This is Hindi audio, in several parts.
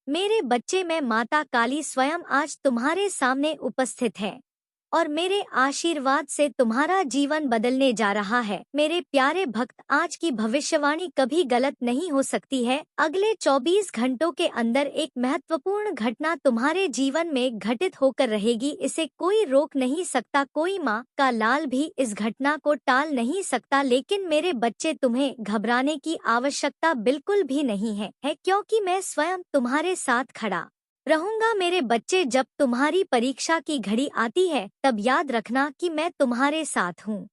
मेरे बच्चे, मैं माता काली स्वयं आज तुम्हारे सामने उपस्थित है और मेरे आशीर्वाद से तुम्हारा जीवन बदलने जा रहा है। मेरे प्यारे भक्त, आज की भविष्यवाणी कभी गलत नहीं हो सकती है। अगले 24 घंटों के अंदर एक महत्वपूर्ण घटना तुम्हारे जीवन में घटित होकर रहेगी। इसे कोई रोक नहीं सकता, कोई माँ का लाल भी इस घटना को टाल नहीं सकता। लेकिन मेरे बच्चे, तुम्हें घबराने की आवश्यकता बिल्कुल भी नहीं है क्योंकि मैं स्वयं तुम्हारे साथ खड़ा रहूंगा। मेरे बच्चे, जब तुम्हारी परीक्षा की घड़ी आती है तब याद रखना कि मैं तुम्हारे साथ हूँ।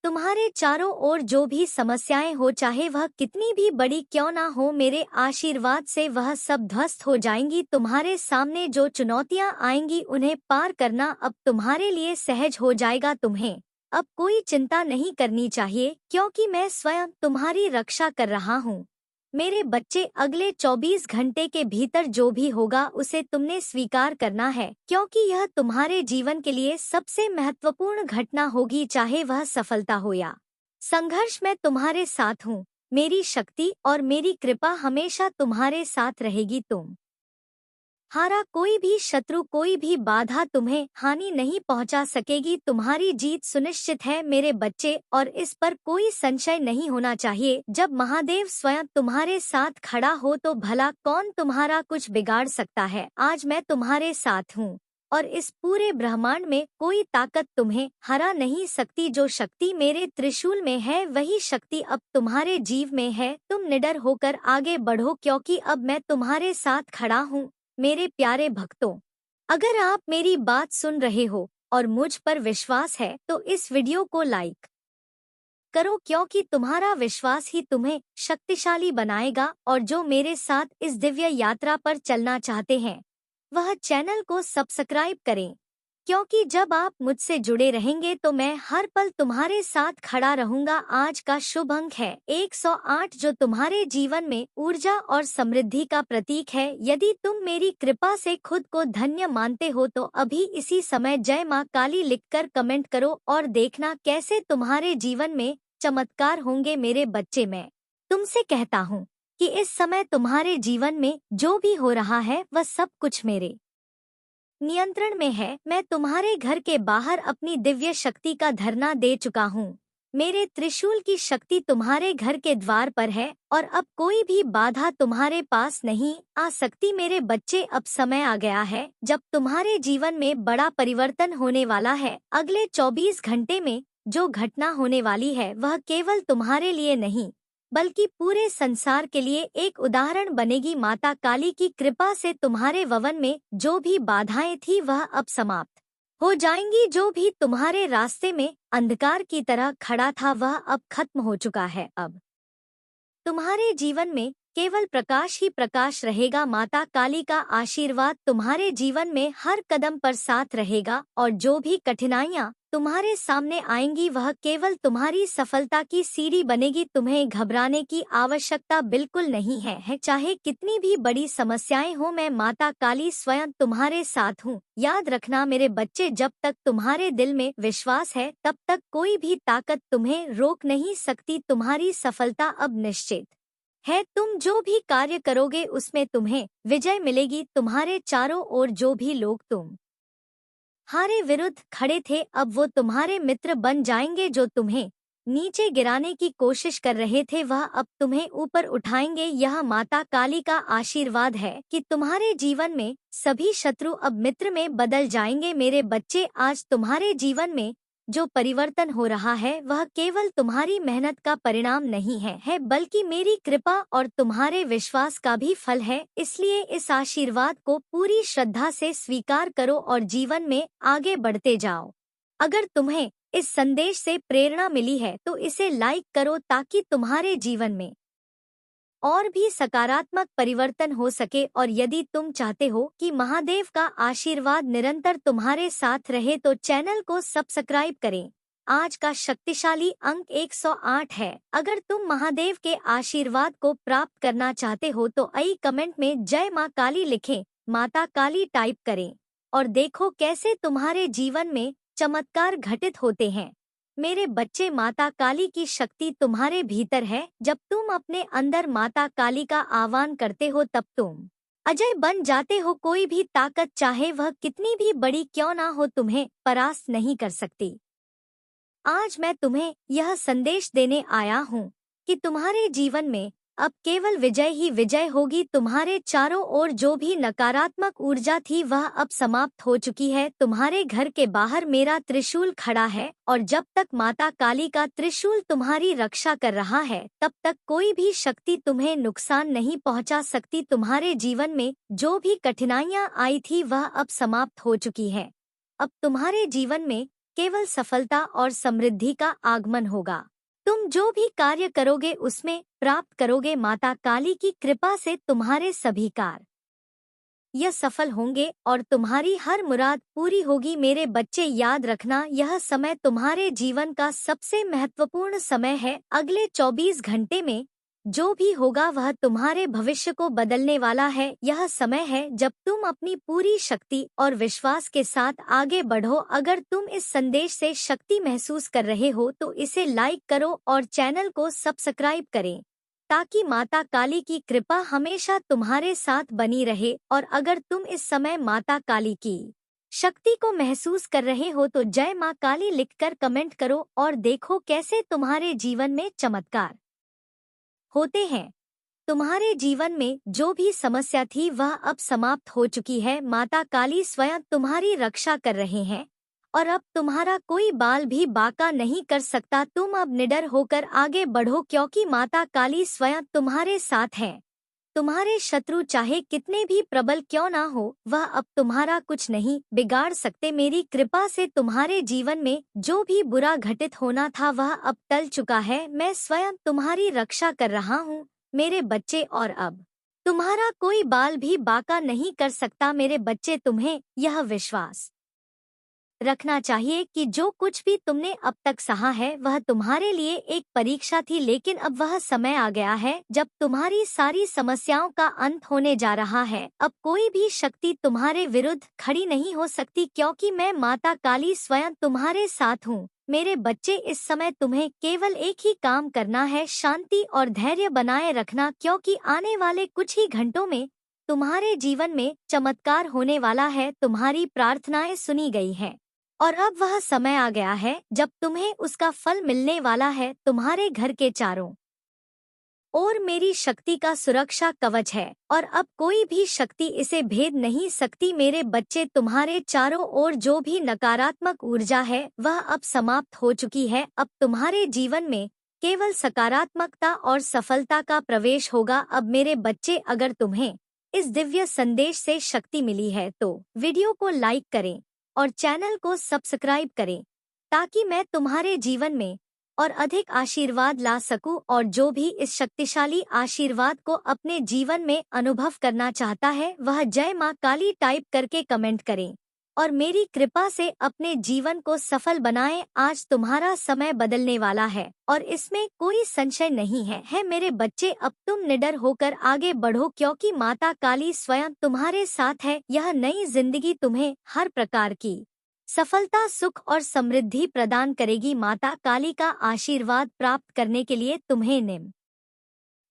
तुम्हारे चारों ओर जो भी समस्याएं हो, चाहे वह कितनी भी बड़ी क्यों ना हो, मेरे आशीर्वाद से वह सब ध्वस्त हो जाएंगी। तुम्हारे सामने जो चुनौतियां आएंगी उन्हें पार करना अब तुम्हारे लिए सहज हो जाएगा। तुम्हें अब कोई चिंता नहीं करनी चाहिए क्योंकि मैं स्वयं तुम्हारी रक्षा कर रहा हूँ। मेरे बच्चे, अगले 24 घंटे के भीतर जो भी होगा उसे तुमने स्वीकार करना है क्योंकि यह तुम्हारे जीवन के लिए सबसे महत्वपूर्ण घटना होगी। चाहे वह सफलता हो या संघर्ष, मैं तुम्हारे साथ हूँ। मेरी शक्ति और मेरी कृपा हमेशा तुम्हारे साथ रहेगी। तुम हारा कोई भी शत्रु, कोई भी बाधा तुम्हें हानि नहीं पहुंचा सकेगी। तुम्हारी जीत सुनिश्चित है मेरे बच्चे, और इस पर कोई संशय नहीं होना चाहिए। जब महादेव स्वयं तुम्हारे साथ खड़ा हो तो भला कौन तुम्हारा कुछ बिगाड़ सकता है। आज मैं तुम्हारे साथ हूँ और इस पूरे ब्रह्मांड में कोई ताकत तुम्हें हरा नहीं सकती। जो शक्ति मेरे त्रिशूल में है वही शक्ति अब तुम्हारे जीव में है। तुम निडर होकर आगे बढ़ो क्योंकि अब मैं तुम्हारे साथ खड़ा हूँ। मेरे प्यारे भक्तों, अगर आप मेरी बात सुन रहे हो और मुझ पर विश्वास है तो इस वीडियो को लाइक करो क्योंकि तुम्हारा विश्वास ही तुम्हें शक्तिशाली बनाएगा। और जो मेरे साथ इस दिव्य यात्रा पर चलना चाहते हैं वह चैनल को सब्सक्राइब करें क्योंकि जब आप मुझसे जुड़े रहेंगे तो मैं हर पल तुम्हारे साथ खड़ा रहूंगा। आज का शुभ अंक है 108 जो तुम्हारे जीवन में ऊर्जा और समृद्धि का प्रतीक है। यदि तुम मेरी कृपा से खुद को धन्य मानते हो तो अभी इसी समय जय मां काली लिखकर कमेंट करो और देखना कैसे तुम्हारे जीवन में चमत्कार होंगे। मेरे बच्चे, मैं तुमसे कहता हूँ कि इस समय तुम्हारे जीवन में जो भी हो रहा है वह सब कुछ मेरे नियंत्रण में है। मैं तुम्हारे घर के बाहर अपनी दिव्य शक्ति का धरना दे चुका हूँ। मेरे त्रिशूल की शक्ति तुम्हारे घर के द्वार पर है और अब कोई भी बाधा तुम्हारे पास नहीं आ सकती। मेरे बच्चे, अब समय आ गया है जब तुम्हारे जीवन में बड़ा परिवर्तन होने वाला है। अगले 24 घंटे में जो घटना होने वाली है वह केवल तुम्हारे लिए नहीं बल्कि पूरे संसार के लिए एक उदाहरण बनेगी। माता काली की कृपा से तुम्हारे भवन में जो भी बाधाएं थी वह अब समाप्त हो जाएंगी। जो भी तुम्हारे रास्ते में अंधकार की तरह खड़ा था वह अब खत्म हो चुका है। अब तुम्हारे जीवन में केवल प्रकाश ही प्रकाश रहेगा। माता काली का आशीर्वाद तुम्हारे जीवन में हर कदम पर साथ रहेगा और जो भी कठिनाइयाँ तुम्हारे सामने आएंगी वह केवल तुम्हारी सफलता की सीढ़ी बनेगी। तुम्हें घबराने की आवश्यकता बिल्कुल नहीं है। चाहे कितनी भी बड़ी समस्याएं हो, मैं माता काली स्वयं तुम्हारे साथ हूँ। याद रखना मेरे बच्चे, जब तक तुम्हारे दिल में विश्वास है तब तक कोई भी ताकत तुम्हें रोक नहीं सकती। तुम्हारी सफलता अब निश्चित है। तुम जो भी कार्य करोगे उसमें तुम्हें विजय मिलेगी। तुम्हारे चारों ओर जो भी लोग तुम हारे विरुद्ध खड़े थे अब वो तुम्हारे मित्र बन जाएंगे। जो तुम्हें नीचे गिराने की कोशिश कर रहे थे वह अब तुम्हें ऊपर उठाएंगे। यह माता काली का आशीर्वाद है कि तुम्हारे जीवन में सभी शत्रु अब मित्र में बदल जाएंगे। मेरे बच्चे, आज तुम्हारे जीवन में जो परिवर्तन हो रहा है वह केवल तुम्हारी मेहनत का परिणाम नहीं है बल्कि मेरी कृपा और तुम्हारे विश्वास का भी फल है। इसलिए इस आशीर्वाद को पूरी श्रद्धा से स्वीकार करो और जीवन में आगे बढ़ते जाओ। अगर तुम्हें इस संदेश से प्रेरणा मिली है तो इसे लाइक करो ताकि तुम्हारे जीवन में और भी सकारात्मक परिवर्तन हो सके। और यदि तुम चाहते हो कि महादेव का आशीर्वाद निरंतर तुम्हारे साथ रहे तो चैनल को सब्सक्राइब करें। आज का शक्तिशाली अंक 108 है। अगर तुम महादेव के आशीर्वाद को प्राप्त करना चाहते हो तो आई कमेंट में जय मां काली लिखें, माता काली टाइप करें और देखो कैसे तुम्हारे जीवन में चमत्कार घटित होते हैं। मेरे बच्चे, माता काली की शक्ति तुम्हारे भीतर है। जब तुम अपने अंदर माता काली का आह्वान करते हो तब तुम अजय बन जाते हो। कोई भी ताकत चाहे वह कितनी भी बड़ी क्यों ना हो तुम्हें परास्त नहीं कर सकती। आज मैं तुम्हें यह संदेश देने आया हूँ कि तुम्हारे जीवन में अब केवल विजय ही विजय होगी। तुम्हारे चारों ओर जो भी नकारात्मक ऊर्जा थी वह अब समाप्त हो चुकी है। तुम्हारे घर के बाहर मेरा त्रिशूल खड़ा है और जब तक माता काली का त्रिशूल तुम्हारी रक्षा कर रहा है तब तक कोई भी शक्ति तुम्हें नुकसान नहीं पहुंचा सकती। तुम्हारे जीवन में जो भी कठिनाइयां आई थी वह अब समाप्त हो चुकी है। अब तुम्हारे जीवन में केवल सफलता और समृद्धि का आगमन होगा। तुम जो भी कार्य करोगे उसमें प्राप्त करोगे। माता काली की कृपा से तुम्हारे सभी कार्य यह सफल होंगे और तुम्हारी हर मुराद पूरी होगी। मेरे बच्चे याद रखना, यह समय तुम्हारे जीवन का सबसे महत्वपूर्ण समय है। अगले 24 घंटे में जो भी होगा वह तुम्हारे भविष्य को बदलने वाला है। यह समय है जब तुम अपनी पूरी शक्ति और विश्वास के साथ आगे बढ़ो। अगर तुम इस संदेश से शक्ति महसूस कर रहे हो तो इसे लाइक करो और चैनल को सब्सक्राइब करें ताकि माता काली की कृपा हमेशा तुम्हारे साथ बनी रहे। और अगर तुम इस समय माता काली की शक्ति को महसूस कर रहे हो तो जय माँ काली लिखकर कमेंट करो और देखो कैसे तुम्हारे जीवन में चमत्कार होते हैं। तुम्हारे जीवन में जो भी समस्या थी वह अब समाप्त हो चुकी है। माता काली स्वयं तुम्हारी रक्षा कर रहे हैं और अब तुम्हारा कोई बाल भी बांका नहीं कर सकता। तुम अब निडर होकर आगे बढ़ो क्योंकि माता काली स्वयं तुम्हारे साथ है। तुम्हारे शत्रु चाहे कितने भी प्रबल क्यों ना हो वह अब तुम्हारा कुछ नहीं बिगाड़ सकते। मेरी कृपा से तुम्हारे जीवन में जो भी बुरा घटित होना था वह अब टल चुका है। मैं स्वयं तुम्हारी रक्षा कर रहा हूँ मेरे बच्चे, और अब तुम्हारा कोई बाल भी बांका नहीं कर सकता। मेरे बच्चे, तुम्हें यह विश्वास रखना चाहिए कि जो कुछ भी तुमने अब तक सहा है वह तुम्हारे लिए एक परीक्षा थी, लेकिन अब वह समय आ गया है जब तुम्हारी सारी समस्याओं का अंत होने जा रहा है। अब कोई भी शक्ति तुम्हारे विरुद्ध खड़ी नहीं हो सकती क्योंकि मैं माता काली स्वयं तुम्हारे साथ हूँ। मेरे बच्चे, इस समय तुम्हें केवल एक ही काम करना है, शांति और धैर्य बनाए रखना क्योंकि आने वाले कुछ ही घंटों में तुम्हारे जीवन में चमत्कार होने वाला है। तुम्हारी प्रार्थनाएं सुनी गई हैं और अब वह समय आ गया है जब तुम्हें उसका फल मिलने वाला है। तुम्हारे घर के चारों ओर मेरी शक्ति का सुरक्षा कवच है और अब कोई भी शक्ति इसे भेद नहीं सकती। मेरे बच्चे, तुम्हारे चारों ओर जो भी नकारात्मक ऊर्जा है वह अब समाप्त हो चुकी है। अब तुम्हारे जीवन में केवल सकारात्मकता और सफलता का प्रवेश होगा। अब मेरे बच्चे, अगर तुम्हें इस दिव्य संदेश से शक्ति मिली है तो वीडियो को लाइक करें और चैनल को सब्सक्राइब करें ताकि मैं तुम्हारे जीवन में और अधिक आशीर्वाद ला सकूं। और जो भी इस शक्तिशाली आशीर्वाद को अपने जीवन में अनुभव करना चाहता है वह जय माँ काली टाइप करके कमेंट करें और मेरी कृपा से अपने जीवन को सफल बनाएं। आज तुम्हारा समय बदलने वाला है और इसमें कोई संशय नहीं है मेरे बच्चे, अब तुम निडर होकर आगे बढ़ो क्योंकि माता काली स्वयं तुम्हारे साथ है। यह नई जिंदगी तुम्हें हर प्रकार की सफलता, सुख और समृद्धि प्रदान करेगी। माता काली का आशीर्वाद प्राप्त करने के लिए तुम्हें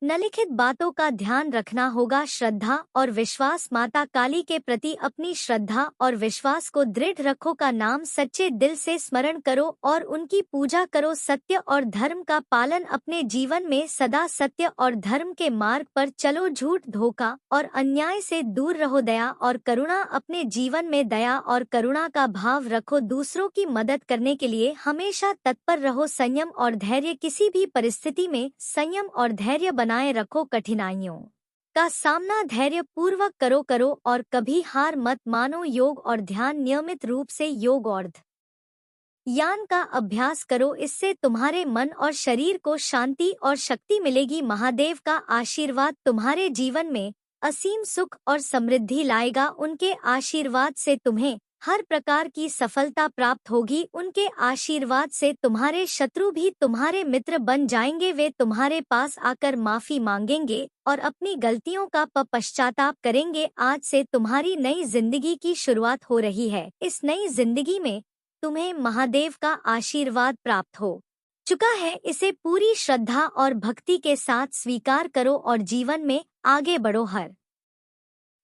निम्नलिखित बातों का ध्यान रखना होगा। श्रद्धा और विश्वास, माता काली के प्रति अपनी श्रद्धा और विश्वास को दृढ़ रखो। का नाम सच्चे दिल से स्मरण करो और उनकी पूजा करो। सत्य और धर्म का पालन अपने जीवन में सदा सत्य और धर्म के मार्ग पर चलो। झूठ, धोखा और अन्याय से दूर रहो। दया और करुणा, अपने जीवन में दया और करुणा का भाव रखो। दूसरों की मदद करने के लिए हमेशा तत्पर रहो। संयम और धैर्य, किसी भी परिस्थिति में संयम और धैर्य बनाए रखो। कठिनाइयों का सामना धैर्य पूर्वक करो और कभी हार मत मानो। योग और ध्यान, नियमित रूप से योग और ध्यान का अभ्यास करो, इससे तुम्हारे मन और शरीर को शांति और शक्ति मिलेगी। महादेव का आशीर्वाद तुम्हारे जीवन में असीम सुख और समृद्धि लाएगा। उनके आशीर्वाद से तुम्हें हर प्रकार की सफलता प्राप्त होगी। उनके आशीर्वाद से तुम्हारे शत्रु भी तुम्हारे मित्र बन जाएंगे। वे तुम्हारे पास आकर माफी मांगेंगे और अपनी गलतियों का पश्चाताप करेंगे। आज से तुम्हारी नई जिंदगी की शुरुआत हो रही है। इस नई जिंदगी में तुम्हें महादेव का आशीर्वाद प्राप्त हो चुका है। इसे पूरी श्रद्धा और भक्ति के साथ स्वीकार करो और जीवन में आगे बढ़ो। हर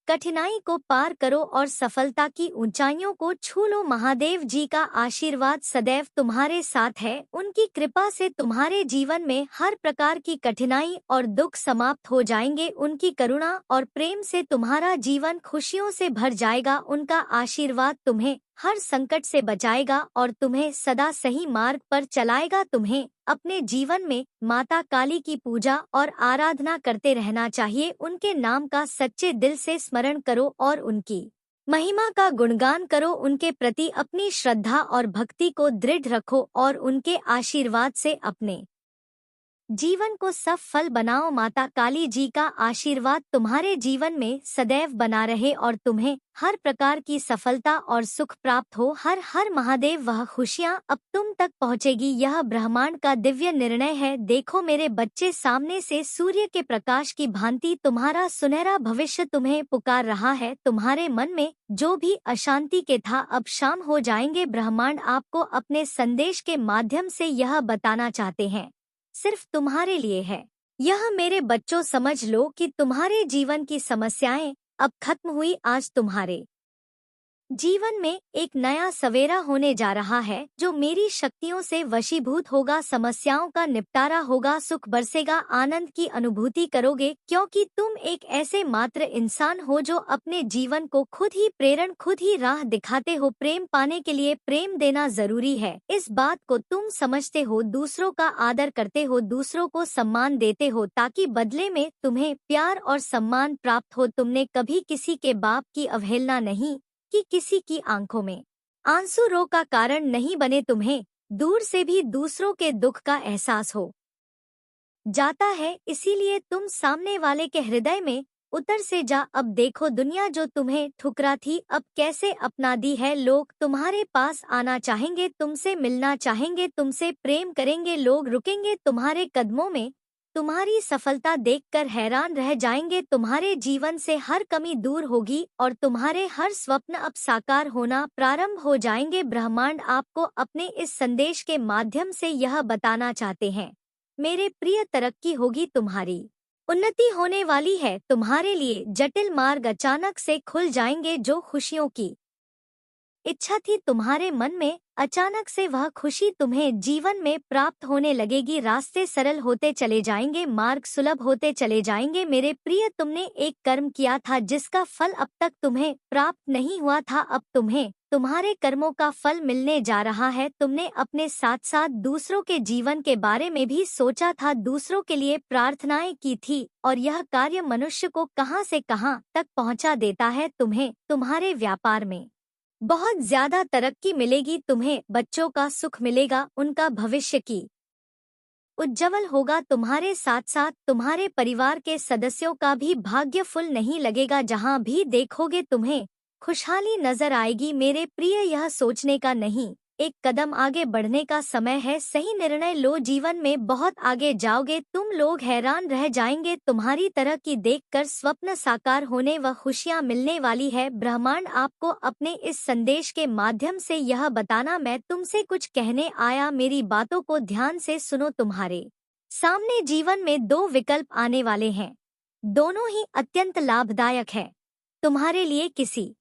कठिनाई को पार करो और सफलता की ऊंचाइयों को छू लो। महादेव जी का आशीर्वाद सदैव तुम्हारे साथ है। उनकी कृपा से तुम्हारे जीवन में हर प्रकार की कठिनाई और दुख समाप्त हो जाएंगे। उनकी करुणा और प्रेम से तुम्हारा जीवन खुशियों से भर जाएगा। उनका आशीर्वाद तुम्हें हर संकट से बचाएगा और तुम्हें सदा सही मार्ग पर चलाएगा। तुम्हें अपने जीवन में माता काली की पूजा और आराधना करते रहना चाहिए। उनके नाम का सच्चे दिल से स्मरण करो और उनकी महिमा का गुणगान करो। उनके प्रति अपनी श्रद्धा और भक्ति को दृढ़ रखो और उनके आशीर्वाद से अपने जीवन को सफल बनाओ। माता काली जी का आशीर्वाद तुम्हारे जीवन में सदैव बना रहे और तुम्हें हर प्रकार की सफलता और सुख प्राप्त हो। हर हर महादेव। वह खुशियाँ अब तुम तक पहुँचेगी। यह ब्रह्मांड का दिव्य निर्णय है। देखो मेरे बच्चे, सामने से सूर्य के प्रकाश की भांति तुम्हारा सुनहरा भविष्य तुम्हें पुकार रहा है। तुम्हारे मन में जो भी अशांति के था अब शाम हो जाएंगे। ब्रह्मांड आपको अपने संदेश के माध्यम से यह बताना चाहते हैं, सिर्फ तुम्हारे लिए है। यह मेरे बच्चों, समझ लो कि तुम्हारे जीवन की समस्याएं अब खत्म हुई। आज तुम्हारे जीवन में एक नया सवेरा होने जा रहा है जो मेरी शक्तियों से वशीभूत होगा। समस्याओं का निपटारा होगा, सुख बरसेगा, आनंद की अनुभूति करोगे, क्योंकि तुम एक ऐसे मात्र इंसान हो जो अपने जीवन को खुद ही राह दिखाते हो। प्रेम पाने के लिए प्रेम देना जरूरी है, इस बात को तुम समझते हो। दूसरों का आदर करते हो, दूसरों को सम्मान देते हो, ताकि बदले में तुम्हें प्यार और सम्मान प्राप्त हो। तुमने कभी किसी के बाप की अवहेलना नहीं कि किसी की आंखों में आंसू रो का कारण नहीं बने। तुम्हें दूर से भी दूसरों के दुख का एहसास हो जाता है, इसीलिए तुम सामने वाले के हृदय में उतर से जा। अब देखो दुनिया जो तुम्हें ठुकरा थी अब कैसे अपना दी है। लोग तुम्हारे पास आना चाहेंगे, तुमसे मिलना चाहेंगे, तुमसे प्रेम करेंगे। लोग रुकेंगे तुम्हारे कदमों में, तुम्हारी सफलता देखकर हैरान रह जाएंगे। तुम्हारे जीवन से हर कमी दूर होगी और तुम्हारे हर स्वप्न अब साकार होना प्रारंभ हो जाएंगे। ब्रह्मांड आपको अपने इस संदेश के माध्यम से यह बताना चाहते हैं, मेरे प्रिय, तरक्की होगी, तुम्हारी उन्नति होने वाली है। तुम्हारे लिए जटिल मार्ग अचानक से खुल जाएंगे। जो खुशियों की इच्छा थी तुम्हारे मन में, अचानक से वह खुशी तुम्हें जीवन में प्राप्त होने लगेगी। रास्ते सरल होते चले जाएंगे, मार्ग सुलभ होते चले जाएंगे। मेरे प्रिय, तुमने एक कर्म किया था जिसका फल अब तक तुम्हें प्राप्त नहीं हुआ था, अब तुम्हें तुम्हारे कर्मों का फल मिलने जा रहा है। तुमने अपने साथ साथ दूसरों के जीवन के बारे में भी सोचा था, दूसरों के लिए प्रार्थनाएं की थी, और यह कार्य मनुष्य को कहां से कहां तक पहुंचा देता है। तुम्हें तुम्हारे व्यापार में बहुत ज्यादा तरक्की मिलेगी। तुम्हें बच्चों का सुख मिलेगा, उनका भविष्य की उज्जवल होगा। तुम्हारे साथ साथ तुम्हारे परिवार के सदस्यों का भी भाग्य फुल नहीं लगेगा। जहां भी देखोगे तुम्हें खुशहाली नजर आएगी। मेरे प्रिय, यह सोचने का नहीं, एक कदम आगे बढ़ने का समय है। सही निर्णय लो, जीवन में बहुत आगे जाओगे। तुम लोग हैरान रह जाएंगे। तुम्हारी तरह की देखकर स्वप्न साकार होने व खुशियां मिलने वाली है। ब्रह्मांड आपको अपने इस संदेश के माध्यम से यह बताना मैं तुमसे कुछ कहने आया। मेरी बातों को ध्यान से सुनो। तुम्हारे सामने जीवन में दो विकल्प आने वाले हैं, दोनों ही अत्यंत लाभदायक है। तुम्हारे लिए किसी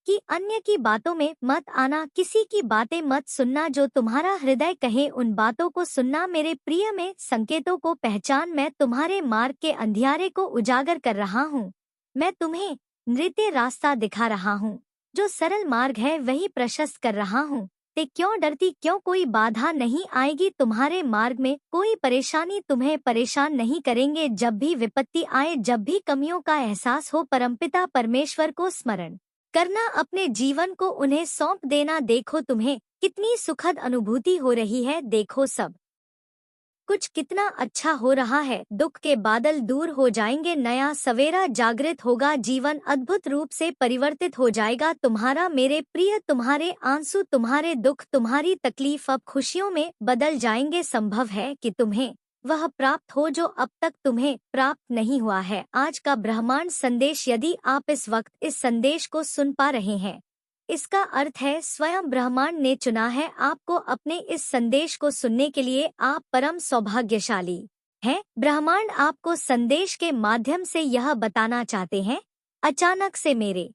कि अन्य की बातों में मत आना, किसी की बातें मत सुनना। जो तुम्हारा हृदय कहे उन बातों को सुनना। मेरे प्रिय, में संकेतों को पहचान। मैं तुम्हारे मार्ग के अंधियारे को उजागर कर रहा हूँ। मैं तुम्हें नृत्य रास्ता दिखा रहा हूँ। जो सरल मार्ग है वही प्रशस्त कर रहा हूँ। ते क्यों डरती, क्यों? कोई बाधा नहीं आएगी तुम्हारे मार्ग में, कोई परेशानी तुम्हें परेशान नहीं करेंगे। जब भी विपत्ति आए, जब भी कमियों का एहसास हो, परमपिता परमेश्वर को स्मरण करना, अपने जीवन को उन्हें सौंप देना। देखो तुम्हें कितनी सुखद अनुभूति हो रही है। देखो सब कुछ कितना अच्छा हो रहा है। दुख के बादल दूर हो जाएंगे, नया सवेरा जागृत होगा, जीवन अद्भुत रूप से परिवर्तित हो जाएगा तुम्हारा। मेरे प्रिय, तुम्हारे आंसू, तुम्हारे दुख, तुम्हारी तकलीफ अब खुशियों में बदल जाएंगे। संभव है कि तुम्हें वह प्राप्त हो जो अब तक तुम्हें प्राप्त नहीं हुआ है। आज का ब्रह्मांड संदेश, यदि आप इस वक्त इस संदेश को सुन पा रहे हैं, इसका अर्थ है स्वयं ब्रह्मांड ने चुना है आपको अपने इस संदेश को सुनने के लिए। आप परम सौभाग्यशाली हैं। ब्रह्मांड आपको संदेश के माध्यम से यह बताना चाहते हैं अचानक से मेरे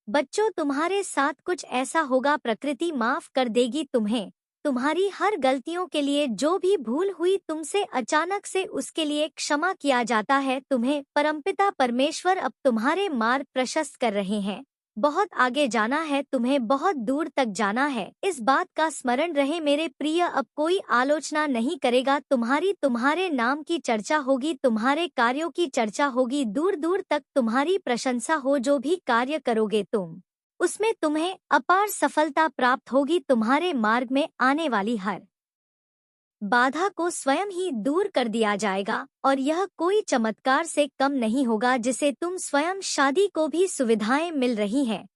बच्चों, तुम्हारे साथ कुछ ऐसा होगा, प्रकृति माफ कर देगी तुम्हें। तुम्हारी हर गलतियों के लिए जो भी भूल हुई तुमसे अचानक से उसके लिए क्षमा किया जाता है तुम्हें। परमपिता परमेश्वर अब तुम्हारे मार्ग प्रशस्त कर रहे हैं। बहुत आगे जाना है तुम्हें, बहुत दूर तक जाना है। इस बात का स्मरण रहे मेरे प्रिय, अब कोई आलोचना नहीं करेगा तुम्हारे नाम की चर्चा होगी, तुम्हारे कार्यों की चर्चा होगी, दूर दूर तक तुम्हारी प्रशंसा हो। जो भी कार्य करोगे तुम, उसमें तुम्हें अपार सफलता प्राप्त होगी। तुम्हारे मार्ग में आने वाली हर बाधा को स्वयं ही दूर कर दिया जाएगा, और यह कोई चमत्कार से कम नहीं होगा जिसे तुम स्वयं शादी को भी सुविधाएं मिल रही हैं।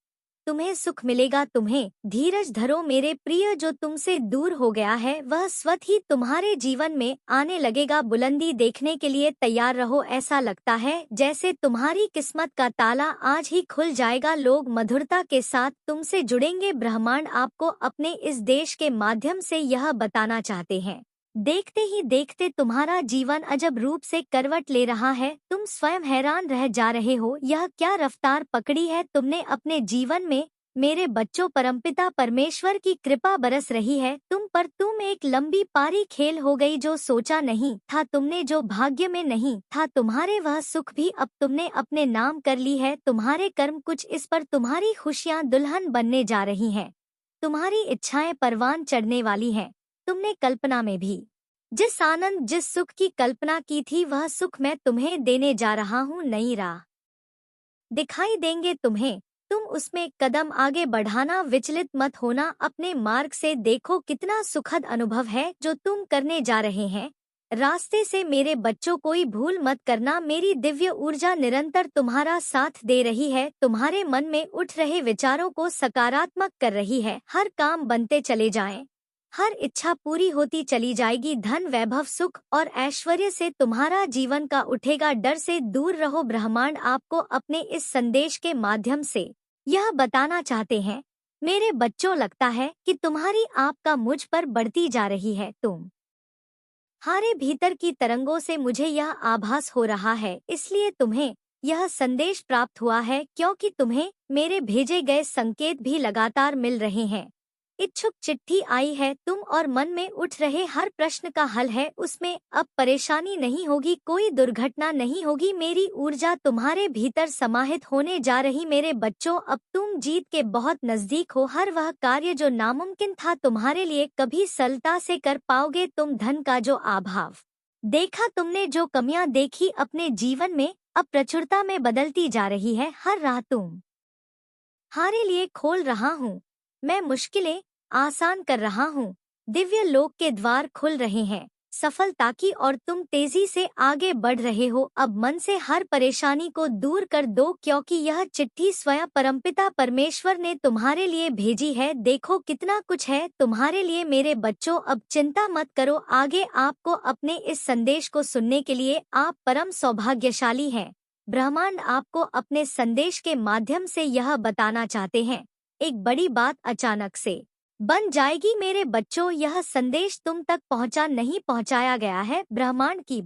तुम्हें सुख मिलेगा। तुम्हें धीरज धरो मेरे प्रिय, जो तुमसे दूर हो गया है वह स्वतः ही तुम्हारे जीवन में आने लगेगा। बुलंदी देखने के लिए तैयार रहो। ऐसा लगता है जैसे तुम्हारी किस्मत का ताला आज ही खुल जाएगा। लोग मधुरता के साथ तुमसे जुड़ेंगे। ब्रह्मांड आपको अपने इस देश के माध्यम से यह बताना चाहते हैं। देखते ही देखते तुम्हारा जीवन अजब रूप से करवट ले रहा है। तुम स्वयं हैरान रह जा रहे हो, यह क्या रफ्तार पकड़ी है तुमने अपने जीवन में। मेरे बच्चों, परमपिता परमेश्वर की कृपा बरस रही है तुम पर। तुम एक लंबी पारी खेल हो गई। जो सोचा नहीं था तुमने, जो भाग्य में नहीं था तुम्हारे, वह सुख भी अब तुमने अपने नाम कर ली है। तुम्हारे कर्म कुछ इस पर तुम्हारी खुशियां दुल्हन बनने जा रही हैं। तुम्हारी इच्छाएं परवान चढ़ने वाली हैं। तुमने कल्पना में भी जिस आनंद, जिस सुख की कल्पना की थी, वह सुख मैं तुम्हें देने जा रहा हूँ। नई राह दिखाई देंगे तुम्हें, तुम उसमें कदम आगे बढ़ाना, विचलित मत होना। अपने मार्ग से देखो कितना सुखद अनुभव है जो तुम करने जा रहे हैं। रास्ते से मेरे बच्चों कोई भूल मत करना। मेरी दिव्य ऊर्जा निरंतर तुम्हारा साथ दे रही है, तुम्हारे मन में उठ रहे विचारों को सकारात्मक कर रही है। हर काम बनते चले जाएं, हर इच्छा पूरी होती चली जाएगी। धन, वैभव, सुख और ऐश्वर्य से तुम्हारा जीवन का उठेगा। डर से दूर रहो। ब्रह्मांड आपको अपने इस संदेश के माध्यम से यह बताना चाहते हैं, मेरे बच्चों, लगता है कि तुम्हारी आपका मुझ पर बढ़ती जा रही है। तुम्हारे भीतर की तरंगों से मुझे यह आभास हो रहा है, इसलिए तुम्हें यह संदेश प्राप्त हुआ है, क्योंकि तुम्हें मेरे भेजे गए संकेत भी लगातार मिल रहे हैं। इच्छुक चिट्ठी आई है। तुम और मन में उठ रहे हर प्रश्न का हल है। उसमें अब परेशानी नहीं होगी, कोई दुर्घटना नहीं होगी। मेरी ऊर्जा तुम्हारे भीतर समाहित होने जा रही। मेरे बच्चों, अब तुम जीत के बहुत नजदीक हो। हर वह कार्य जो नामुमकिन था तुम्हारे लिए कभी सरलता से कर पाओगे। तुम धन का जो अभाव देखा, तुमने जो कमियां देखी अपने जीवन में, अब प्रचुरता में बदलती जा रही है। हर राह तुम्हारे लिए खोल रहा हूँ। मैं मुश्किलें आसान कर रहा हूँ। दिव्य लोक के द्वार खुल रहे हैं सफलता की, और तुम तेजी से आगे बढ़ रहे हो। अब मन से हर परेशानी को दूर कर दो, क्योंकि यह चिट्ठी स्वयं परमपिता परमेश्वर ने तुम्हारे लिए भेजी है। देखो कितना कुछ है तुम्हारे लिए मेरे बच्चों। अब चिंता मत करो आगे। आपको अपने इस संदेश को सुनने के लिए आप परम सौभाग्यशाली हैं। ब्रह्मांड आपको अपने संदेश के माध्यम से यह बताना चाहते हैं, एक बड़ी बात अचानक से बन जाएगी मेरे बच्चों। यह संदेश तुम तक नहीं पहुंचाया गया है। ब्रह्मांड की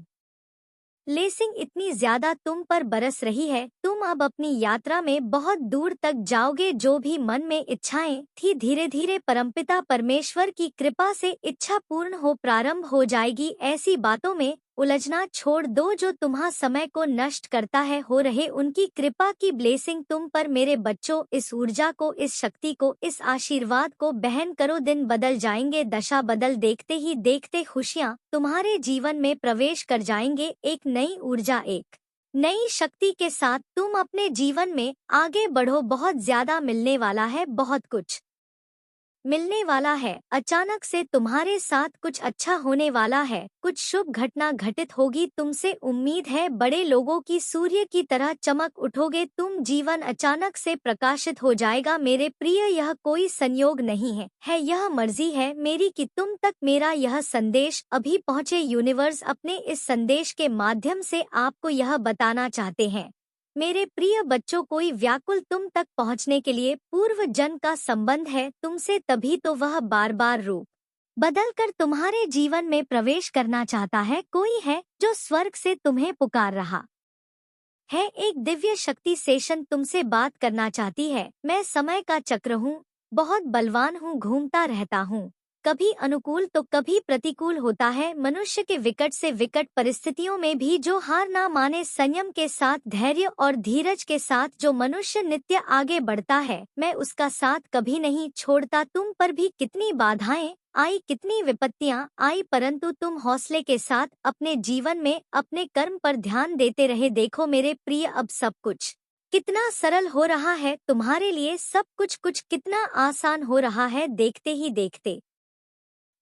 ब्लेसिंग इतनी ज्यादा तुम पर बरस रही है, तुम अब अपनी यात्रा में बहुत दूर तक जाओगे। जो भी मन में इच्छाएं थी, धीरे धीरे परमपिता परमेश्वर की कृपा से इच्छा पूर्ण हो प्रारंभ हो जाएगी। ऐसी बातों में उलझना छोड़ दो जो तुम्हारा समय को नष्ट करता है। हो रहे उनकी कृपा की ब्लेसिंग तुम पर मेरे बच्चों। इस ऊर्जा को, इस शक्ति को, इस आशीर्वाद को बहन करो। दिन बदल जाएंगे, दशा बदल, देखते ही देखते खुशियाँ तुम्हारे जीवन में प्रवेश कर जाएंगे। एक नई ऊर्जा, एक नई शक्ति के साथ तुम अपने जीवन में आगे बढ़ो। बहुत ज्यादा मिलने वाला है, बहुत कुछ मिलने वाला है। अचानक से तुम्हारे साथ कुछ अच्छा होने वाला है, कुछ शुभ घटना घटित होगी। तुमसे उम्मीद है बड़े लोगों की सूर्य की तरह चमक उठोगे तुम। जीवन अचानक से प्रकाशित हो जाएगा मेरे प्रिय। यह कोई संयोग नहीं है यह मर्जी है मेरी कि तुम तक मेरा यह संदेश अभी पहुँचे। यूनिवर्स अपने इस संदेश के माध्यम से आपको यह बताना चाहते हैं, मेरे प्रिय बच्चों, कोई व्याकुल तुम तक पहुंचने के लिए पूर्व जन्म का संबंध है तुमसे, तभी तो वह बार बार रूप बदलकर तुम्हारे जीवन में प्रवेश करना चाहता है। कोई है जो स्वर्ग से तुम्हें पुकार रहा है। एक दिव्य शक्ति सेशन तुमसे बात करना चाहती है। मैं समय का चक्र हूँ, बहुत बलवान हूँ, घूमता रहता हूँ। कभी अनुकूल तो कभी प्रतिकूल होता है। मनुष्य के विकट से विकट परिस्थितियों में भी जो हार ना माने, संयम के साथ, धैर्य और धीरज के साथ जो मनुष्य नित्य आगे बढ़ता है, मैं उसका साथ कभी नहीं छोड़ता। तुम पर भी कितनी बाधाएं आई, कितनी विपत्तियां आई, परंतु तुम हौसले के साथ अपने जीवन में अपने कर्म पर ध्यान देते रहे। देखो मेरे प्रिय, अब सब कुछ कितना सरल हो रहा है तुम्हारे लिए। सब कुछ कितना आसान हो रहा है देखते ही देखते।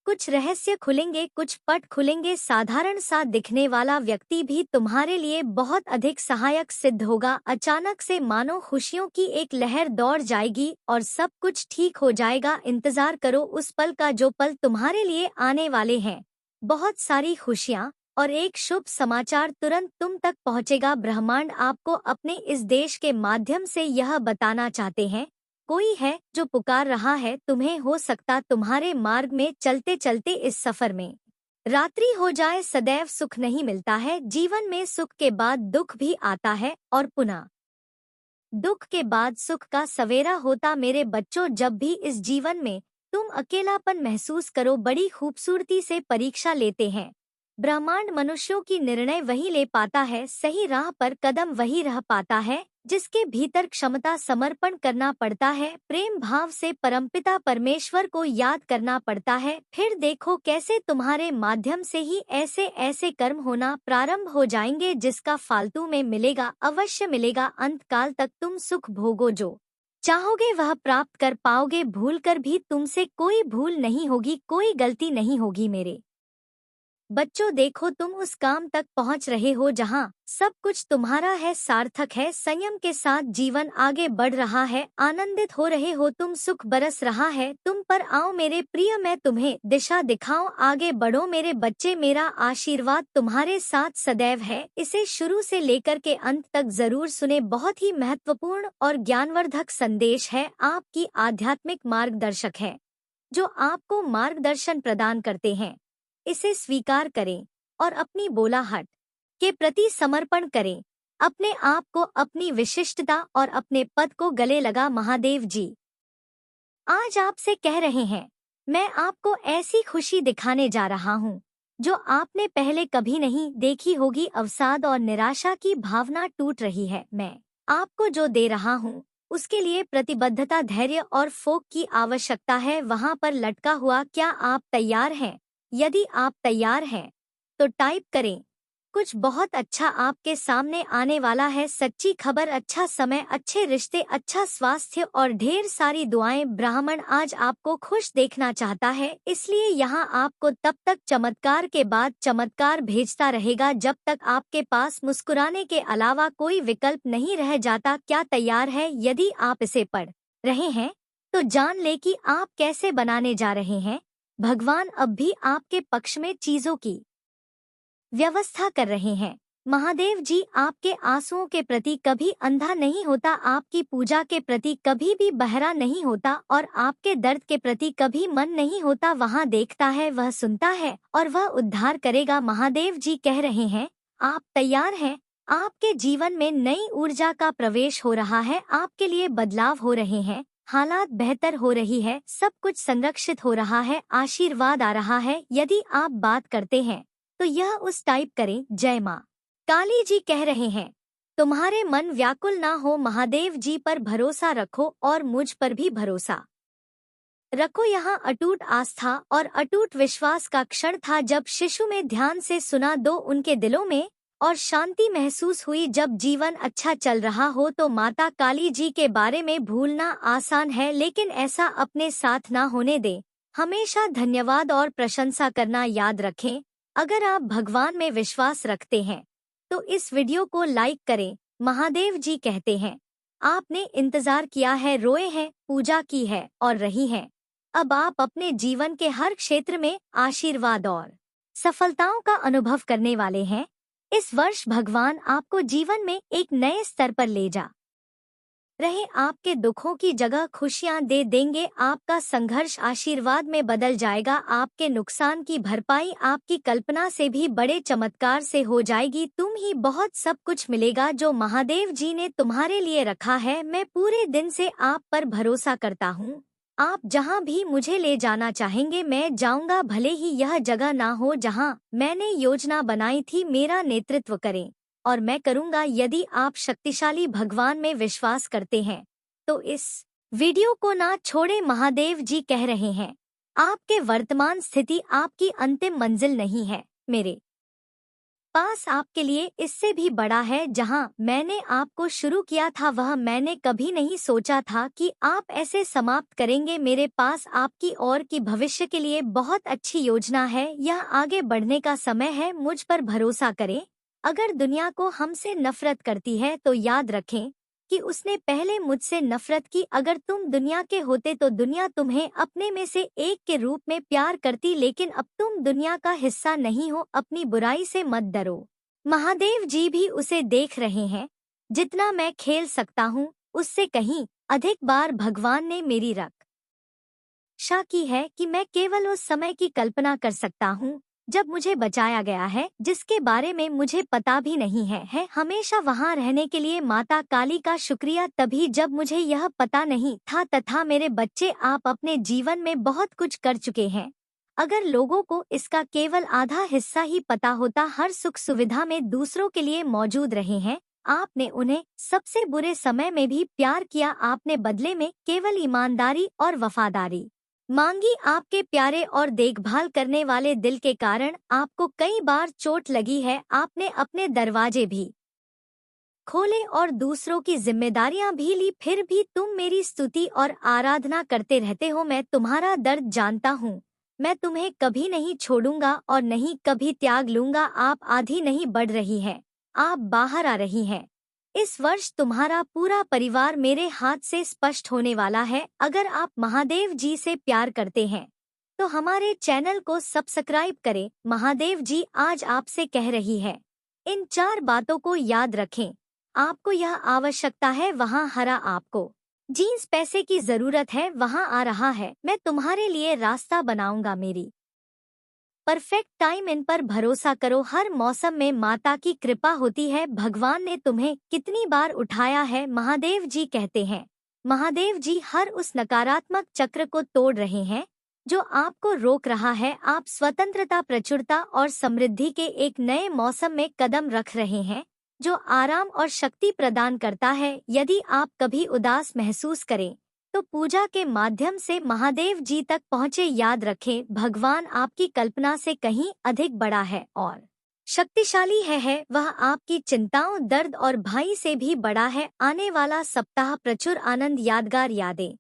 कुछ रहस्य खुलेंगे, कुछ पट खुलेंगे। साधारण सा दिखने वाला व्यक्ति भी तुम्हारे लिए बहुत अधिक सहायक सिद्ध होगा। अचानक से मानो खुशियों की एक लहर दौड़ जाएगी और सब कुछ ठीक हो जाएगा। इंतजार करो उस पल का जो पल तुम्हारे लिए आने वाले हैं। बहुत सारी खुशियाँ और एक शुभ समाचार तुरंत तुम तक पहुँचेगा। ब्रह्मांड आपको अपने इस देश के माध्यम से यह बताना चाहते हैं, कोई है जो पुकार रहा है तुम्हें। हो सकता तुम्हारे मार्ग में चलते चलते इस सफर में रात्रि हो जाए। सदैव सुख नहीं मिलता है, जीवन में सुख के बाद दुख भी आता है और पुनः दुख के बाद सुख का सवेरा होता। मेरे बच्चों, जब भी इस जीवन में तुम अकेलापन महसूस करो, बड़ी खूबसूरती से परीक्षा लेते हैं ब्रह्मांड। मनुष्यों की निर्णय वही ले पाता है, सही राह पर कदम वही रह पाता है जिसके भीतर क्षमता समर्पण करना पड़ता है। प्रेम भाव से परमपिता परमेश्वर को याद करना पड़ता है। फिर देखो कैसे तुम्हारे माध्यम से ही ऐसे ऐसे कर्म होना प्रारंभ हो जाएंगे जिसका फालतू में मिलेगा, अवश्य मिलेगा। अंतकाल तक तुम सुख भोगो, जो चाहोगे वह प्राप्त कर पाओगे। भूल कर भी तुमसे कोई भूल नहीं होगी, कोई गलती नहीं होगी। मेरे बच्चों, देखो तुम उस काम तक पहुंच रहे हो जहां सब कुछ तुम्हारा है, सार्थक है। संयम के साथ जीवन आगे बढ़ रहा है, आनंदित हो रहे हो तुम, सुख बरस रहा है तुम पर। आओ मेरे प्रिय, मैं तुम्हें दिशा दिखाऊं, आगे बढ़ो मेरे बच्चे। मेरा आशीर्वाद तुम्हारे साथ सदैव है। इसे शुरू से लेकर के अंत तक जरूर सुने, बहुत ही महत्वपूर्ण और ज्ञानवर्धक संदेश है। आपकी आध्यात्मिक मार्गदर्शक है जो आपको मार्गदर्शन प्रदान करते हैं। इसे स्वीकार करें और अपनी बोलाहट के प्रति समर्पण करें। अपने आप को, अपनी विशिष्टता और अपने पद को गले लगा। महादेव जी आज आपसे कह रहे हैं, मैं आपको ऐसी खुशी दिखाने जा रहा हूँ जो आपने पहले कभी नहीं देखी होगी। अवसाद और निराशा की भावना टूट रही है। मैं आपको जो दे रहा हूँ उसके लिए प्रतिबद्धता, धैर्य और फोक की आवश्यकता है। वहाँ पर लटका हुआ, क्या आप तैयार हैं? यदि आप तैयार हैं तो टाइप करें। कुछ बहुत अच्छा आपके सामने आने वाला है। सच्ची खबर, अच्छा समय, अच्छे रिश्ते, अच्छा स्वास्थ्य और ढेर सारी दुआएं। ब्राह्मण आज आपको खुश देखना चाहता है, इसलिए यहाँ आपको तब तक चमत्कार के बाद चमत्कार भेजता रहेगा जब तक आपके पास मुस्कुराने के अलावा कोई विकल्प नहीं रह जाता। क्या तैयार है? यदि आप इसे पढ़ रहे हैं तो जान ले कि आप कैसे बनाने जा रहे हैं। भगवान अब भी आपके पक्ष में चीजों की व्यवस्था कर रहे हैं। महादेव जी आपके आंसुओं के प्रति कभी अंधा नहीं होता, आपकी पूजा के प्रति कभी भी बहरा नहीं होता और आपके दर्द के प्रति कभी मन नहीं होता। वहाँ देखता है, वह सुनता है और वह उद्धार करेगा। महादेव जी कह रहे हैं, आप तैयार हैं? आपके जीवन में नई ऊर्जा का प्रवेश हो रहा है, आपके लिए बदलाव हो रहे हैं, हालात बेहतर हो रही है, सब कुछ संरक्षित हो रहा है, आशीर्वाद आ रहा है। यदि आप बात करते हैं तो यह उस टाइप करें। जय माँ काली जी कह रहे हैं, तुम्हारे मन व्याकुल ना हो, महादेव जी पर भरोसा रखो और मुझ पर भी भरोसा रखो। यहाँ अटूट आस्था और अटूट विश्वास का क्षण था जब शिशु में ध्यान से सुना दो उनके दिलों में और शांति महसूस हुई। जब जीवन अच्छा चल रहा हो तो माता काली जी के बारे में भूलना आसान है, लेकिन ऐसा अपने साथ ना होने दें। हमेशा धन्यवाद और प्रशंसा करना याद रखें। अगर आप भगवान में विश्वास रखते हैं तो इस वीडियो को लाइक करें। महादेव जी कहते हैं, आपने इंतजार किया है, रोए हैं, पूजा की है और रही हैं। अब आप अपने जीवन के हर क्षेत्र में आशीर्वाद और सफलताओं का अनुभव करने वाले हैं। इस वर्ष भगवान आपको जीवन में एक नए स्तर पर ले जा रहे आपके दुखों की जगह खुशियां दे देंगे। आपका संघर्ष आशीर्वाद में बदल जाएगा। आपके नुकसान की भरपाई आपकी कल्पना से भी बड़े चमत्कार से हो जाएगी। तुम ही बहुत सब कुछ मिलेगा जो महादेव जी ने तुम्हारे लिए रखा है। मैं पूरे दिन से आप पर भरोसा करता हूँ। आप जहाँ भी मुझे ले जाना चाहेंगे मैं जाऊंगा, भले ही यह जगह ना हो जहाँ मैंने योजना बनाई थी। मेरा नेतृत्व करें और मैं करूंगा। यदि आप शक्तिशाली भगवान में विश्वास करते हैं तो इस वीडियो को ना छोड़े। महादेव जी कह रहे हैं, आपके वर्तमान स्थिति आपकी अंतिम मंजिल नहीं है। मेरे पास आपके लिए इससे भी बड़ा है। जहां मैंने आपको शुरू किया था वह मैंने कभी नहीं सोचा था कि आप ऐसे समाप्त करेंगे। मेरे पास आपकी और की भविष्य के लिए बहुत अच्छी योजना है। यह आगे बढ़ने का समय है। मुझ पर भरोसा करें। अगर दुनिया को हमसे नफरत करती है तो याद रखें कि उसने पहले मुझसे नफरत की। अगर तुम दुनिया के होते तो दुनिया तुम्हें अपने में से एक के रूप में प्यार करती, लेकिन अब तुम दुनिया का हिस्सा नहीं हो। अपनी बुराई से मत डरो। महादेव जी भी उसे देख रहे हैं। जितना मैं खेल सकता हूँ उससे कहीं अधिक बार भगवान ने मेरी रक्षा की है कि मैं केवल उस समय की कल्पना कर सकता हूँ जब मुझे बचाया गया है, जिसके बारे में मुझे पता भी नहीं है। हमेशा वहाँ रहने के लिए माता काली का शुक्रिया। तभी जब मुझे यह पता नहीं था तथा मेरे बच्चे, आप अपने जीवन में बहुत कुछ कर चुके हैं। अगर लोगों को इसका केवल आधा हिस्सा ही पता होता। हर सुख सुविधा में दूसरों के लिए मौजूद रहे हैं। आपने उन्हें सबसे बुरे समय में भी प्यार किया। आपने बदले में केवल ईमानदारी और वफादारी मांगी। आपके प्यारे और देखभाल करने वाले दिल के कारण आपको कई बार चोट लगी है। आपने अपने दरवाजे भी खोले और दूसरों की जिम्मेदारियां भी ली, फिर भी तुम मेरी स्तुति और आराधना करते रहते हो। मैं तुम्हारा दर्द जानता हूँ। मैं तुम्हें कभी नहीं छोड़ूंगा और नहीं कभी त्याग लूंगा। आप आधी नहीं बढ़ रही है, आप बाहर आ रही हैं। इस वर्ष तुम्हारा पूरा परिवार मेरे हाथ से स्पष्ट होने वाला है। अगर आप महादेव जी से प्यार करते हैं तो हमारे चैनल को सब्सक्राइब करें। महादेव जी आज आपसे कह रही है, इन 4 बातों को याद रखें। आपको यह आवश्यकता है, वहाँ हरा। आपको जीन्स पैसे की जरूरत है, वहाँ आ रहा है। मैं तुम्हारे लिए रास्ता बनाऊंगा। मेरी परफेक्ट टाइम। इन पर भरोसा करो। हर मौसम में माता की कृपा होती है। भगवान ने तुम्हें कितनी बार उठाया है। महादेव जी कहते हैं, महादेव जी हर उस नकारात्मक चक्र को तोड़ रहे हैं जो आपको रोक रहा है। आप स्वतंत्रता, प्रचुरता और समृद्धि के एक नए मौसम में कदम रख रहे हैं जो आराम और शक्ति प्रदान करता है। यदि आप कभी उदास महसूस करें तो पूजा के माध्यम से महादेव जी तक पहुँचे। याद रखें, भगवान आपकी कल्पना से कहीं अधिक बड़ा है और शक्तिशाली है। वह आपकी चिंताओं, दर्द और भय से भी बड़ा है। आने वाला सप्ताह प्रचुर आनंद, यादगार यादें,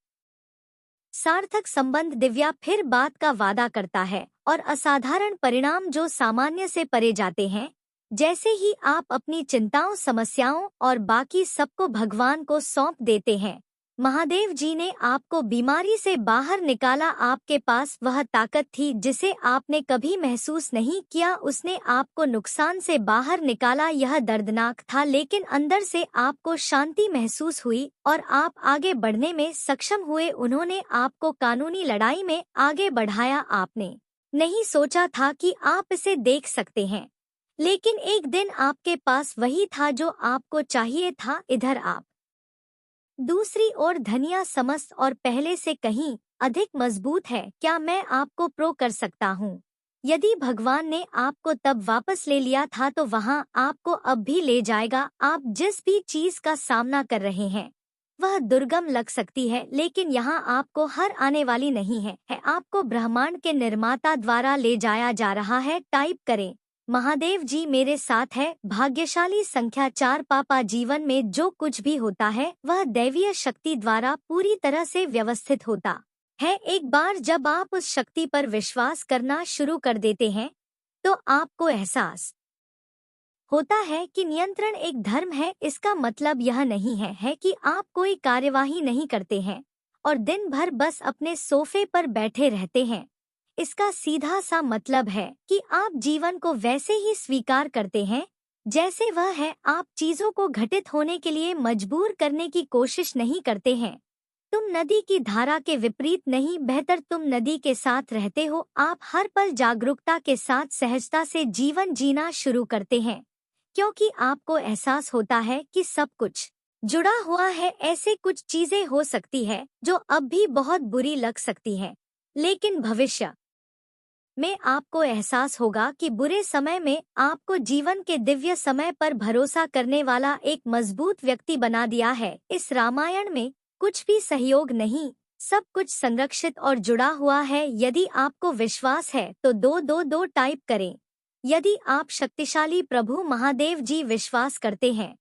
सार्थक संबंध। दिव्या फिर बात का वादा करता है और असाधारण परिणाम जो सामान्य से परे जाते हैं। जैसे ही आप अपनी चिंताओं, समस्याओं और बाकी सबको भगवान को सौंप देते हैं, महादेव जी ने आपको बीमारी से बाहर निकाला। आपके पास वह ताकत थी जिसे आपने कभी महसूस नहीं किया। उसने आपको नुकसान से बाहर निकाला। यह दर्दनाक था, लेकिन अंदर से आपको शांति महसूस हुई और आप आगे बढ़ने में सक्षम हुए। उन्होंने आपको कानूनी लड़ाई में आगे बढ़ाया। आपने नहीं सोचा था कि आप इसे देख सकते हैं, लेकिन एक दिन आपके पास वही था जो आपको चाहिए था। इधर आप दूसरी ओर धनिया समस्त और पहले से कहीं अधिक मजबूत है। क्या मैं आपको प्रो कर सकता हूँ? यदि भगवान ने आपको तब वापस ले लिया था तो वहाँ आपको अब भी ले जाएगा। आप जिस भी चीज का सामना कर रहे हैं वह दुर्गम लग सकती है, लेकिन यहाँ आपको हर आने वाली नहीं है। आपको ब्रह्मांड के निर्माता द्वारा ले जाया जा रहा है। टाइप करें, महादेव जी मेरे साथ है। भाग्यशाली संख्या 4। पापा जीवन में जो कुछ भी होता है वह दैवीय शक्ति द्वारा पूरी तरह से व्यवस्थित होता है। एक बार जब आप उस शक्ति पर विश्वास करना शुरू कर देते हैं तो आपको एहसास होता है कि नियंत्रण एक धर्म है। इसका मतलब यह नहीं है कि आप कोई कार्यवाही नहीं करते हैं और दिन भर बस अपने सोफे पर बैठे रहते हैं। इसका सीधा सा मतलब है कि आप जीवन को वैसे ही स्वीकार करते हैं जैसे वह है, आप चीजों को घटित होने के लिए मजबूर करने की कोशिश नहीं करते हैं। तुम नदी की धारा के विपरीत नहीं, बेहतर तुम नदी के साथ रहते हो। आप हर पल जागरूकता के साथ सहजता से जीवन जीना शुरू करते हैं, क्योंकि आपको एहसास होता है कि सब कुछ जुड़ा हुआ है। ऐसे कुछ चीजें हो सकती है जो अब भी बहुत बुरी लग सकती हैं, लेकिन भविष्य में आपको एहसास होगा कि बुरे समय में आपको जीवन के दिव्य समय पर भरोसा करने वाला एक मजबूत व्यक्ति बना दिया है। इस रामायण में कुछ भी सहयोग नहीं, सब कुछ संरक्षित और जुड़ा हुआ है। यदि आपको विश्वास है तो 222 टाइप करें। यदि आप शक्तिशाली प्रभु महादेव जी विश्वास करते हैं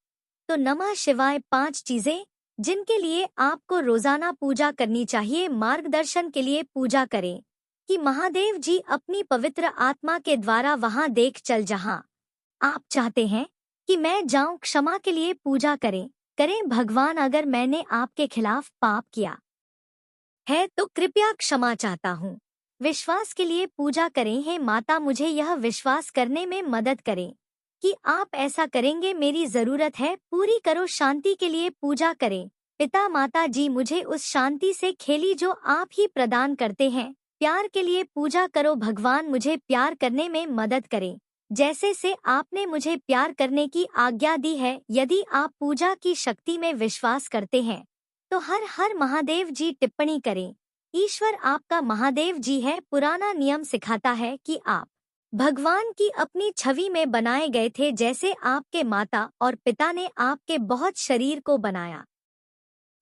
तो नमः शिवाय 5 चीजें जिनके लिए आपको रोजाना पूजा करनी चाहिए। मार्गदर्शन के लिए पूजा करें कि महादेव जी अपनी पवित्र आत्मा के द्वारा वहां देख चल जहां आप चाहते हैं कि मैं जाऊं। क्षमा के लिए पूजा करें भगवान, अगर मैंने आपके खिलाफ पाप किया है तो कृपया क्षमा चाहता हूँ। विश्वास के लिए पूजा करें, हे माता मुझे यह विश्वास करने में मदद करें कि आप ऐसा करेंगे, मेरी जरूरत है, पूरी करो। शांति के लिए पूजा करें, पिता माता जी मुझे उस शांति से खेली जो आप ही प्रदान करते हैं। प्यार के लिए पूजा करो, भगवान मुझे प्यार करने में मदद करें जैसे से आपने मुझे प्यार करने की आज्ञा दी है। यदि आप पूजा की शक्ति में विश्वास करते हैं तो हर हर महादेव जी टिप्पणी करें। ईश्वर आपका महादेव जी है। पुराना नियम सिखाता है कि आप भगवान की अपनी छवि में बनाए गए थे, जैसे आपके माता और पिता ने आपके बहुत शरीर को बनाया।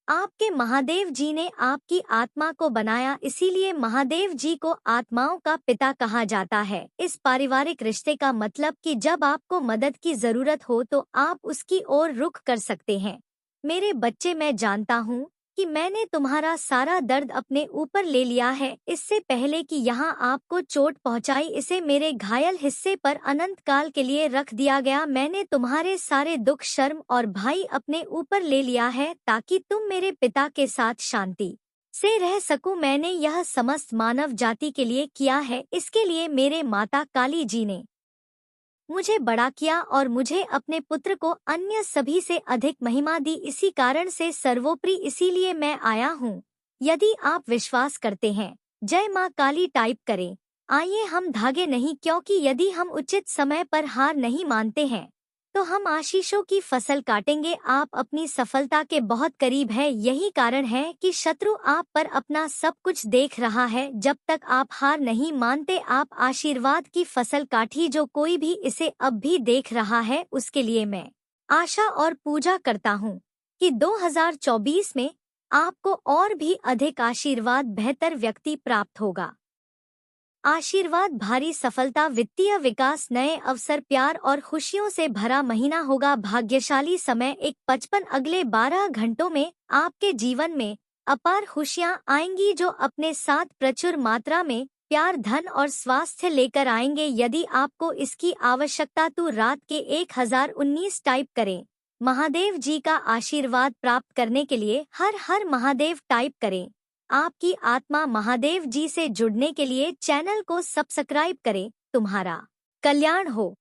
आपके महादेव जी ने आपकी आत्मा को बनाया, इसीलिए महादेव जी को आत्माओं का पिता कहा जाता है। इस पारिवारिक रिश्ते का मतलब कि जब आपको मदद की जरूरत हो तो आप उसकी ओर रुख कर सकते हैं। मेरे बच्चे, मैं जानता हूँ कि मैंने तुम्हारा सारा दर्द अपने ऊपर ले लिया है। इससे पहले कि यहाँ आपको चोट पहुँचाई, इसे मेरे घायल हिस्से पर अनंत काल के लिए रख दिया गया। मैंने तुम्हारे सारे दुख, शर्म और भय अपने ऊपर ले लिया है ताकि तुम मेरे पिता के साथ शांति से रह सकूं। मैंने यह समस्त मानव जाति के लिए किया है। इसके लिए मेरे माता काली जी ने मुझे बड़ा किया और मुझे अपने पुत्र को अन्य सभी से अधिक महिमा दी। इसी कारण से सर्वोपरि इसीलिए मैं आया हूँ। यदि आप विश्वास करते हैं, जय माँ काली टाइप करें। आइए हम धागे नहीं, क्योंकि यदि हम उचित समय पर हार नहीं मानते हैं तो हम आशीषों की फसल काटेंगे। आप अपनी सफलता के बहुत करीब है। यही कारण है कि शत्रु आप पर अपना सब कुछ देख रहा है। जब तक आप हार नहीं मानते, आप आशीर्वाद की फसल काटी। जो कोई भी इसे अब भी देख रहा है उसके लिए मैं आशा और पूजा करता हूँ कि 2024 में आपको और भी अधिक आशीर्वाद, बेहतर व्यक्ति प्राप्त होगा। आशीर्वाद, भारी सफलता, वित्तीय विकास, नए अवसर, प्यार और खुशियों से भरा महीना होगा। भाग्यशाली समय 1:55 अगले 12 घंटों में आपके जीवन में अपार खुशियां आएंगी जो अपने साथ प्रचुर मात्रा में प्यार, धन और स्वास्थ्य लेकर आएंगे। यदि आपको इसकी आवश्यकता तो रात के 1019 टाइप करें। महादेव जी का आशीर्वाद प्राप्त करने के लिए हर हर महादेव टाइप करें। आपकी आत्मा महादेव जी से जुड़ने के लिए चैनल को सब्सक्राइब करें। तुम्हारा कल्याण हो।